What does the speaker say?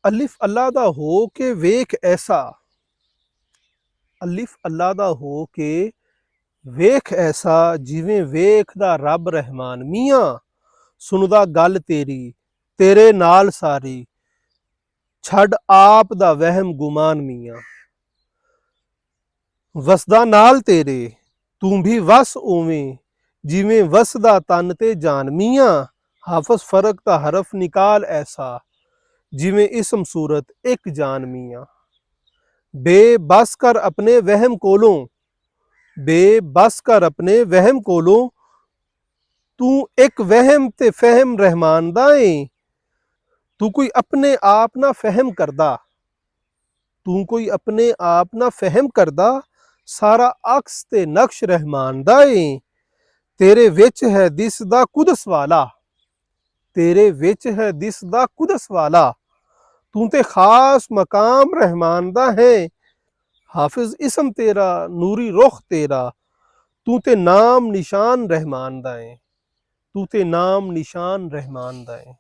ਅਲਿਫ ਅੱਲਾ ਦਾ ਹੋ ਕੇ ਵੇਖ ਐਸਾ, ਅਲਿਫ ਅੱਲਾ ਦਾ ਹੋ ਕੇ ਵੇਖ ਐਸਾ, ਜਿਵੇਂ ਵੇਖਦਾ ਰੱਬ ਰਹਿਮਾਨ। ਮੀਆਂ ਸੁਣਦਾ ਗੱਲ ਤੇਰੀ, ਤੇਰੇ ਨਾਲ ਸਾਰੀ, ਛੱਡ ਆਪ ਦਾ ਵਹਿਮ ਗੁਮਾਨ। ਮੀਆਂ ਵਸਦਾ ਨਾਲ ਤੇਰੇ, ਤੂੰ ਵੀ ਵਸ ਉਵੇਂ, ਜਿਵੇਂ ਵਸਦਾ ਤਨ ਤੇ ਜਾਨ। ਮੀਆਂ ਹਾਫਜ਼ ਫਰਕ ਦਾ ਹਰਫ ਨਿਕਾਲ ਐਸਾ, ਜਿਵੇਂ ਇਸਮ ਸੂਰਤ ਇੱਕ ਜਾਨ। ਮੀਆਂ ਬੇਬਸ ਕਰ ਆਪਣੇ ਵਹਿਮ ਕੋਲੋਂ, ਬੇਬਸ ਕਰ ਆਪਣੇ ਵਹਿਮ ਕੋਲੋਂ, ਤੂੰ ਇੱਕ ਵਹਿਮ ਤੇ ਫਹਿਮ ਰਹਿਮਾਨ ਦਾ ਏ। ਤੂੰ ਕੋਈ ਆਪਣੇ ਆਪ ਨਾ ਫਹਿਮ ਕਰਦਾ, ਤੂੰ ਕੋਈ ਆਪਣੇ ਆਪ ਨਾ ਫਹਿਮ ਕਰਦਾ, ਸਾਰਾ ਅਕਸ ਤੇ ਨਕਸ਼ ਰਹਿਮਾਨ ਦਾ ਏ। ਤੇਰੇ ਵਿੱਚ ਹੈ ਦਿਸਦਾ ਕੁਦਸ ਵਾਲਾ, ਤੇਰੇ ਵਿੱਚ ਹੈ ਦਿਸਦਾ ਕੁਦਸ ਵਾਲਾ, ਤੂੰ ਤੇ ਖਾਸ ਮਕਾਮ ਰਹਿਮਾਨ ਦਾ ਹੈ। ਹਾਫਿਜ਼ ਇਸਮ ਤੇਰਾ, ਨੂਰੀ रुख तेरा, तू ते नाम निशान रहमान दा है, तू ते नाम निशान रहमान दा है।